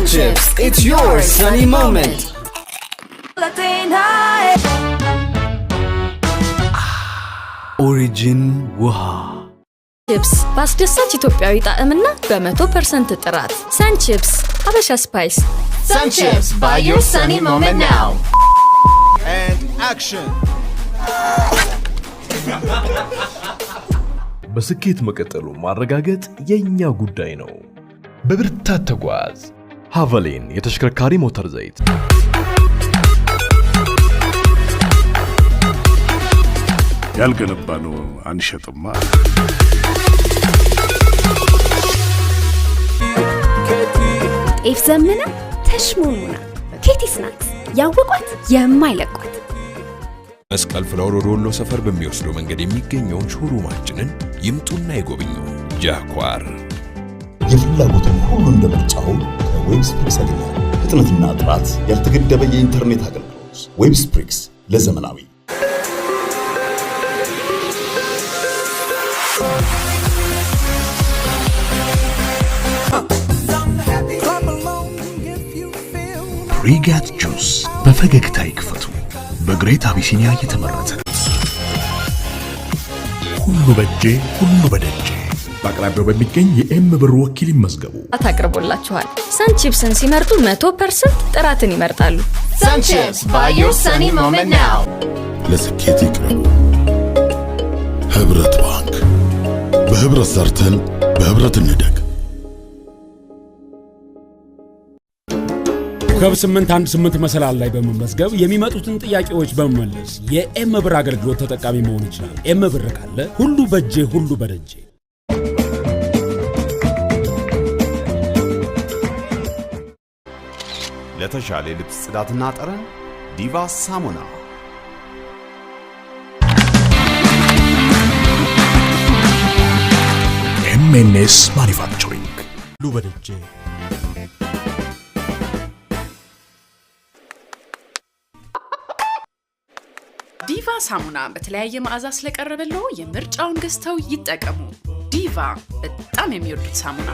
Sunchips, it's your sunny moment. Origin Waha Chips በአስደሳች ኢትዮጵያዊ ጣዕምና በ100% ጥራት Sunchips ሀበሻ ስፓይስ Sunchips, buy your sunny moment now. And action. በስኬት መቀጠሉ ማረጋገጥ የኛ ጉዳይ ነው። በብርታት ተጓዝ። ሃቫሊን የተሽከርካሪ ሞተር ዘይት ያልገነባነው አንሸጥማ። ጤፍ ዘመነ ተሽሞሙና ኬቲ ስናክስ ያወቋት የማይለቋት መስቀል ፍላወር ወሎ ሰፈር በሚወስደው መንገድ የሚገኘውን ሾሩማችንን ይምጡና ይጎብኙ። ጃኳር የፍላጎትን ሁሉ እንደምርጫው ከዌብስፕሪክስ ያገኛል። ፍጥነትና ጥራት ያልተገደበ የኢንተርኔት አገልግሎት። ዌብስፕሪክስ ለዘመናዊ ሪጋት ጁስ በፈገግታ ይክፈቱ። በግሬት አቢሲኒያ የተመረተ ሁሉ በእጄ ሁሉ በደጄ በአቅራቢያው በሚገኝ የኤም ብር ወኪል ይመዝገቡ። አታቀርቦላችኋል። Sunchipsን ሲመርጡ 100% ጥራትን ይመርጣሉ። Sunchips, buy your sunny moment now. ለስኬት ይቅረቡ። ህብረት ባንክ በህብረት ሰርተን በህብረት እንደግ። ኮከብ 818 መሰላል ላይ በመመዝገብ የሚመጡትን ጥያቄዎች በመመለስ የኤም ብር አገልግሎት ተጠቃሚ መሆን ይችላል። ኤም ብር ካለ ሁሉ በእጄ ሁሉ በደጄ። ለተሻለ ልብስ ጽዳትና ጠረን ዲቫ ሳሙና ኤምኤንኤስ ማኒፋክቸሪንግ ሁሉ በደጄ። ዲቫ ሳሙና በተለያየ መዓዛ ስለቀረበለው የምርጫውን ገዝተው ይጠቀሙ። ዲቫ በጣም የሚወዱት ሳሙና።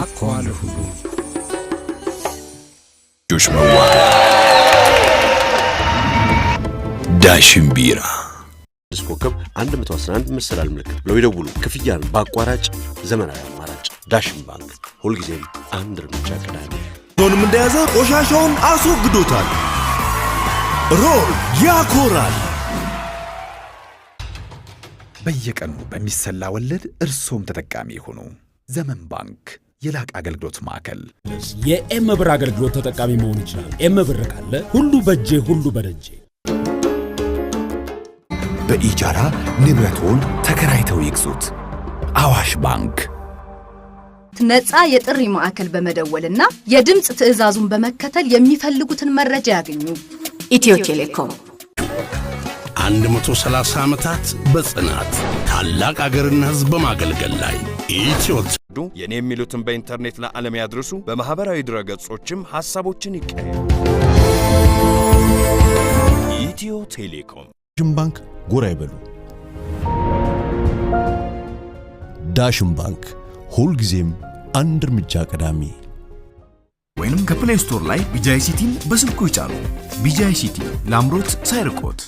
አኳ ለሁሉ ጆሽ መዋሪያ ዳሽን ቢራ ኮከብ 111 መሰላል ምልክት ብለው ይደውሉ። ክፍያን በአቋራጭ ዘመናዊ አማራጭ ዳሽን ባንክ ሁልጊዜም አንድ እርምጃ ቀዳሚ። ዞንም እንደያዘ ቆሻሻውን አስወግዶታል። ሮል ያኮራል። በየቀኑ በሚሰላ ወለድ እርሶም ተጠቃሚ ሆኑ። ዘመን ባንክ የላቅ አገልግሎት ማዕከል። የኤም ብር አገልግሎት ተጠቃሚ መሆን ይችላል። ኤም ብር ካለ ሁሉ በእጄ ሁሉ በደጄ። በኢጃራ ንብረቶን ተከራይተው ይግዙት። አዋሽ ባንክ ነፃ የጥሪ ማዕከል በመደወልና የድምጽ ትዕዛዙን በመከተል የሚፈልጉትን መረጃ ያገኙ። ኢትዮ ቴሌኮም 130 ዓመታት በጽናት ታላቅ አገርና ሕዝብ በማገልገል ላይ ኢትዮ የኔ የሚሉትን በኢንተርኔት ለዓለም ያድርሱ። በማህበራዊ ድረገጾችም ሐሳቦችን ይቀያየሩ። ኢትዮ ቴሌኮም ዳሽን ባንክ ጎራ ይበሉ። ዳሽን ባንክ ሁልጊዜም አንድ እርምጃ ቀዳሚ። ወይንም ከፕሌይ ስቶር ላይ ቢጃይ ሲቲን በስልኩ ይጫኑ። ቢጃይ ሲቲ ላምሮት ሳይርቆት።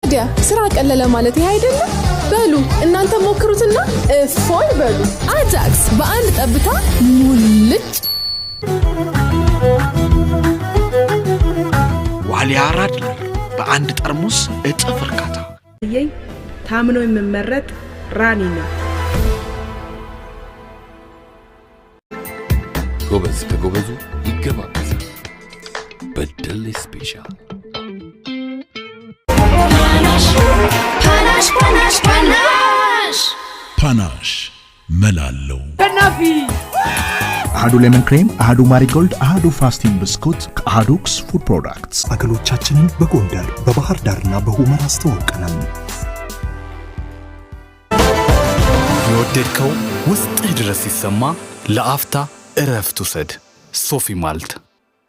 ታዲያ ስራ ቀለለ ማለት ይሄ አይደለም? በሉ እናንተ ሞክሩትና እፎይ በሉ። አጃክስ በአንድ ጠብታ ሙልጭ። ዋሊያ ራድለር በአንድ ጠርሙስ እጥፍ እርካታ። ታምኖ የሚመረጥ ራኒ ነው። ጎበዝ ከጎበዙ ይገባበዛል። በደሌ ስፔሻል ፓናሽ መላለው ከናፊ አሃዱ ሌመን ክሬም፣ አሃዱ ማሪጎልድ፣ አሃዱ ፋስቲንግ ብስኩት ከአሃዱክስ ፉድ ፕሮዳክትስ አገሎቻችንን በጎንደር በባህር ዳርና በሁመራ አስተዋውቀናል።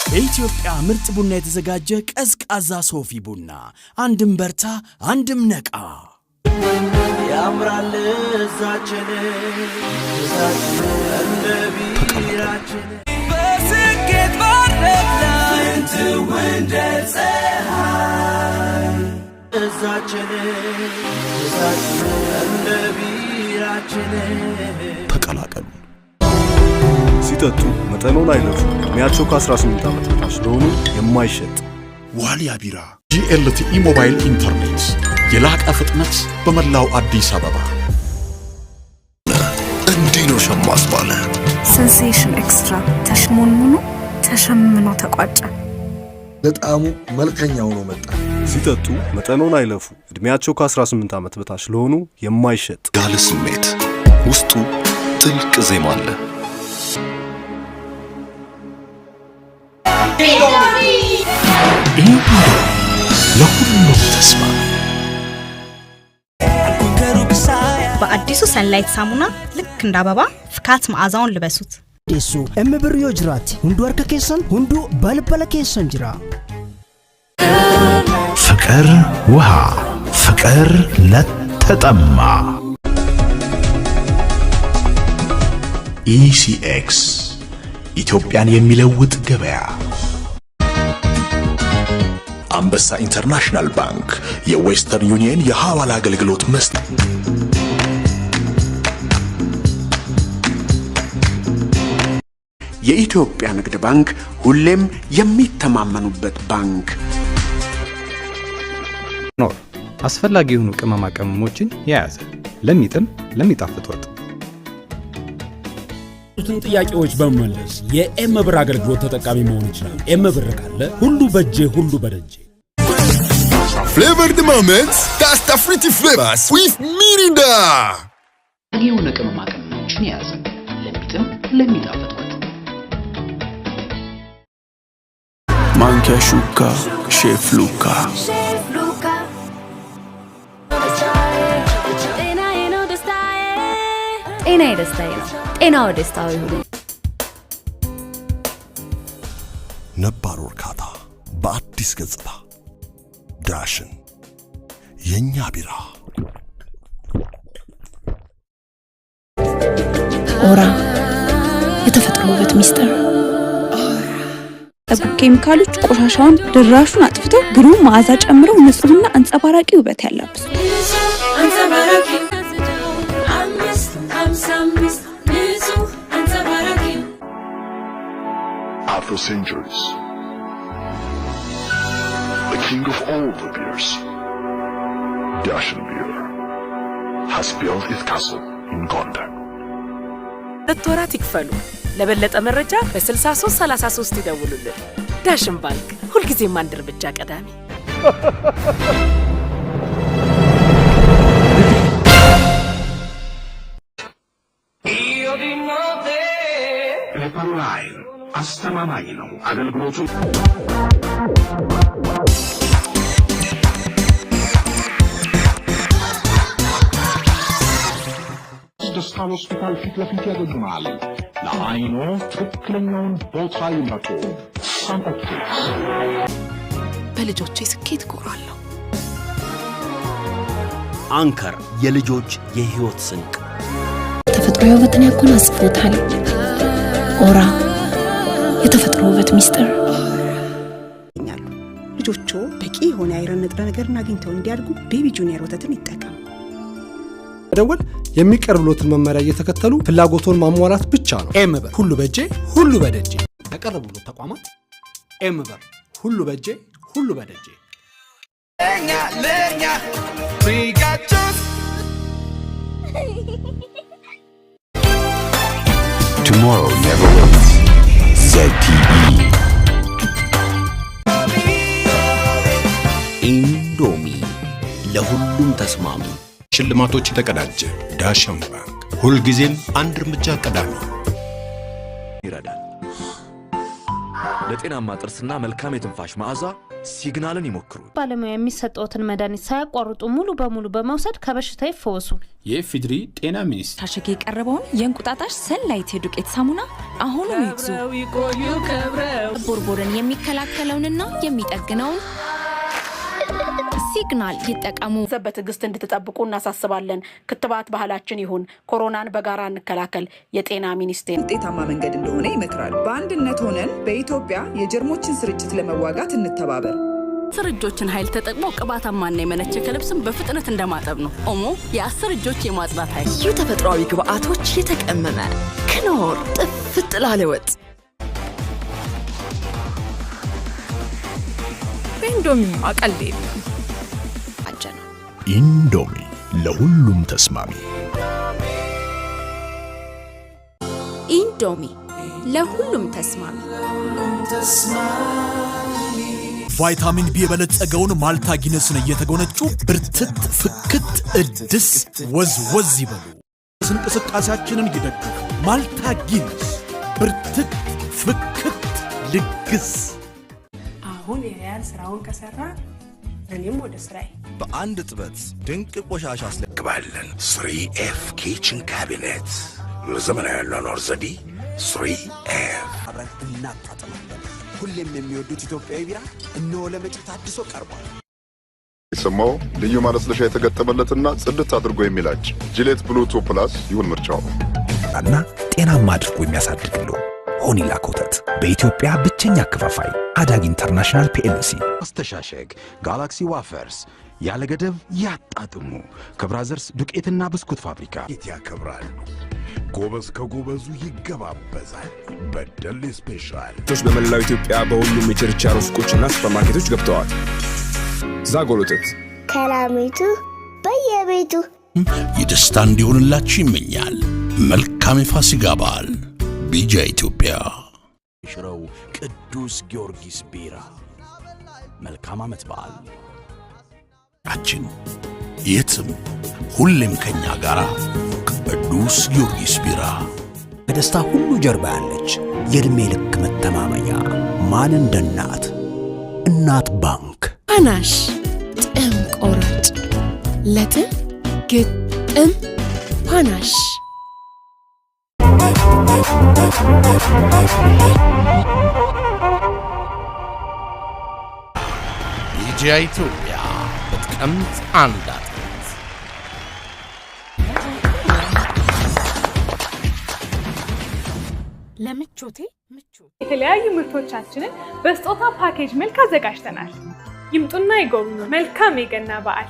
በኢትዮጵያ ምርጥ ቡና የተዘጋጀ ቀዝቃዛ ሶፊ ቡና አንድም በርታ አንድም ነቃ ያምራል እዛችን እንደ ቢራችን በስኬት ባረግላ እንትወንደ ፀሐይ እዛችን እንደ ቢራችን ተቀላቀሉ። ሲጠጡ መጠኑን አይለፉ። እድሜያቸው ከ18 ዓመት በታች ለሆኑ የማይሸጥ ዋሊያ ቢራ። GLTE ሞባይል ኢንተርኔት የላቀ ፍጥነት በመላው አዲስ አበባ። እንዲህ ነው ሸማስ ባለ ሴንሴሽን ኤክስትራ ተሽሞንሙኖ ተሸምኖ ተቋጨ። በጣሙ መልከኛ ሆኖ መጣ። ሲጠጡ መጠኑን አይለፉ። እድሜያቸው ከ18 ዓመት በታች ለሆኑ የማይሸጥ ጋለ ስሜት ውስጡ ጥልቅ ዜማ አለ። ለሁሉም ተስማሚ በአዲሱ ሰንላይት ሳሙና ልክ እንደ አበባ ፍካት መዓዛውን ልበሱት። ደሱ እምብርዮ ጅራት ሁንዱ አርከ ኬሰን ሁንዱ በልበለ ኬሰን ጅራ ፍቅር ውሃ፣ ፍቅር ለተጠማ። ECX ኢትዮጵያን የሚለውጥ ገበያ። አንበሳ ኢንተርናሽናል ባንክ የዌስተርን ዩኒየን የሐዋላ አገልግሎት መስጠት። የኢትዮጵያ ንግድ ባንክ ሁሌም የሚተማመኑበት ባንክ ነው። አስፈላጊ የሆኑ ቅመማ ቅመሞችን የያዘ ለሚጥም ለሚጣፍጥ ወጥ ቱን ጥያቄዎች በመመለስ የኤም ብር አገልግሎት ተጠቃሚ መሆን ይችላል። ኤም ብር ካለ ሁሉ በእጄ ሁሉ በደጄ። Flavored moments, that's the fruity flavors with Mirinda. የሆነ ቅመማ ቅመሞችን የያዘ ለሚጥም ለሚጣፍጥ ወጥ። ማንኪያ ሹካ ሼፍ ሉካ ጤናዬ ደስታዬ ነው። ጤናው ደስታው ይሁን። ነባር እርካታ በአዲስ ገጽታ። ዳሽን የኛ ቢራ። ኦራ የተፈጥሮ ውበት ሚስጥር። ኬሚካሎች ቆሻሻውን ድራሹን አጥፍተው ግሩም መዓዛ ጨምረው ንጹህና አንጸባራቂ ውበት ያላብሱ። After centuries, the king of all the beers, Dashin Beer, has built his castle in Gondar. ለቶራት ይክፈሉ። ለበለጠ መረጃ በ6333 ይደውሉልን። ዳሽን ባንክ ሁልጊዜም አንድ እርምጃ ቀዳሚ። ፔፐርላይን አስተማማኝ ነው አገልግሎቱ። ደስታ ሆስፒታል ፊት ለፊት ያገኙናል። ለአይኖ ትክክለኛውን ቦታ ይምረጡ። ሳንኦፕቲክስ። በልጆቼ ስኬት እኮራለሁ። አንከር የልጆች የህይወት ስንቅ ተፈጥሮ ውበትን ያጎናጽፎታል። ኦራ የተፈጥሮ ውበት ሚስጥር። ልጆቹ በቂ የሆነ አይረን ንጥረ ነገርን አግኝተው እንዲያድጉ ቤቢ ጁኒየር ወተትን ይጠቀሙ። ደወል የሚቀርብሎትን መመሪያ እየተከተሉ ፍላጎቶን ማሟላት ብቻ ነው። ኤምበር ሁሉ በእጄ ሁሉ በደጄ። ያቀረቡት ተቋማት ኤምበር ሁሉ በእጄ ሁሉ በደጄ። ለኛ ፍሪጋቾስ Tomorrow never waits. ZTE. ኢንዶሚ ለሁሉም ተስማሚ ሽልማቶች የተቀዳጀ ዳሽን ባንክ ሁልጊዜም አንድ እርምጃ ቀዳሚ ይረዳል። ለጤናማ ጥርስና መልካም የትንፋሽ መዓዛ ሲግናልን ይሞክሩ። ባለሙያ የሚሰጠውትን መድኃኒት ሳያቋርጡ ሙሉ በሙሉ በመውሰድ ከበሽታ ይፈወሱ። የኢፌዴሪ ጤና ሚኒስቴር ታሸገ የቀረበውን የእንቁጣጣሽ ሰንላይት የዱቄት ሳሙና አሁንም ይግዙ። ቦርቦርን የሚከላከለውንና የሚጠግነውን ሲግናል ይጠቀሙ። በትዕግስት እንድትጠብቁ እናሳስባለን። ክትባት ባህላችን ይሁን። ኮሮናን በጋራ እንከላከል። የጤና ሚኒስቴር ውጤታማ መንገድ እንደሆነ ይመክራል። በአንድነት ሆነን በኢትዮጵያ የጀርሞችን ስርጭት ለመዋጋት እንተባበር። ስርጆችን ኃይል ተጠቅሞ ቅባታማና የመነቸከ ልብስን በፍጥነት እንደማጠብ ነው። ኦሞ የ10 እጆች የማጽዳት ኃይል። ልዩ ተፈጥሯዊ ግብአቶች የተቀመመ ክኖር ጥፍጥ ላለ ወጥ ኢንዶሚ አቀልዴ አጀና ኢንዶሚ ለሁሉም ተስማሚ። ኢንዶሚ ለሁሉም ተስማሚ። ቫይታሚን ቢ የበለጸገውን ማልታ ጊነስን እየተጎነጩ ብርትት ፍክት እድስ ወዝ ይበሉ። እንቅስቃሴያችንን ይደግፉ። ማልታ ጊነስ ብርትት ፍክት ልግስ። አሁን የሪያል ስራውን ከሰራ እኔም ወደ ስራዬ በአንድ ጥበት ድንቅ ቆሻሻ አስለቅባለን። 3F ኪችን ካቢኔት ለዘመናዊ አኗኗር ዘዴ 3F አብረን እናጣጥማለን። ሁሌም የሚወዱት ኢትዮጵያዊ ቢራ እነሆ ለመጪው ታድሶ ቀርቧል። የሰማው ልዩ ማለስለሻ የተገጠመለትና ጽድት አድርጎ የሚላጭ ጂሌት ብሉቱ ፕላስ ይሁን ምርጫው እና ጤናማ አድርጎ የሚያሳድግልዎ ሆኒላ ኮተት በኢትዮጵያ ብቸኛ አከፋፋይ አዳግ ኢንተርናሽናል ፒኤልሲ። አስተሻሸግ ጋላክሲ ዋፈርስ ያለ ገደብ ያጣጥሙ። ከብራዘርስ ዱቄትና ብስኩት ፋብሪካ ያከብራሉ። ጎበዝ ከጎበዙ ይገባበዛል። በደሌ ስፔሻል ቶች በመላው ኢትዮጵያ በሁሉም የችርቻሮ ሱቆችና ሱፐርማርኬቶች ገብተዋል። ዛጎል ወተት ከላሚቱ በየቤቱ የደስታ እንዲሆንላችሁ ይመኛል። መልካም የፋሲካ በዓል። ቢጃ ኢትዮጵያ። ሽረው ቅዱስ ጊዮርጊስ ቢራ መልካም ዓመት በዓል። አችን የትም ሁሌም ከኛ ጋራ ቅዱስ ጊዮርጊስ ቢራ። ከደስታ ሁሉ ጀርባ ያለች የዕድሜ ልክ መተማመኛ ማን እንደ እናት ባንክ። አናሽ ጥም ቆራጭ ለጥም ግጥም ፓናሽ ቢጃ ኢትዮጵያ በጥቅምት 1 ለምቾቴ የተለያዩ ምርቶቻችንን በስጦታ ፓኬጅ መልክ አዘጋጅተናል። ይምጡና ይጎብኙ። መልካም የገና በዓል።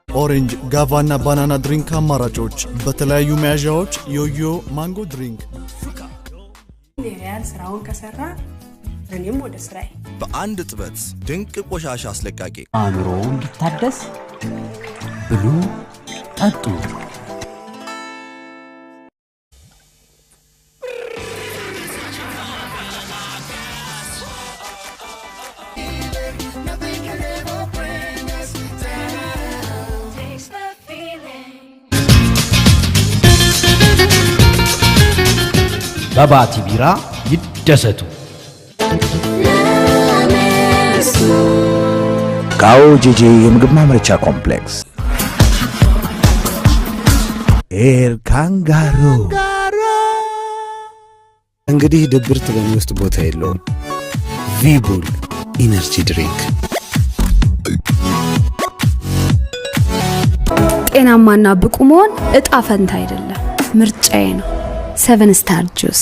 ኦሬንጅ፣ ጋቫና ባናና ድሪንክ አማራጮች በተለያዩ መያዣዎች ዮዮ ማንጎ ድሪንክ። የሪያል ስራውን ከሰራ እኔም ወደ ስራዬ። በአንድ ጥበት ድንቅ ቆሻሻ አስለቃቂ። አእምሮ እንዲታደስ ብሉ ጠጡ። በባቲ ቢራ ይደሰቱ። ጋኦ ጄጄ የምግብ ማምረቻ ኮምፕሌክስ። ኤር ካንጋሮ እንግዲህ ድብርት በሚወስድ ቦታ የለውም። ቪቡል ኢነርጂ ድሪንክ ጤናማና ብቁ መሆን እጣ ፈንታ አይደለም፣ ምርጫዬ ነው። 7 ስታር ጁስ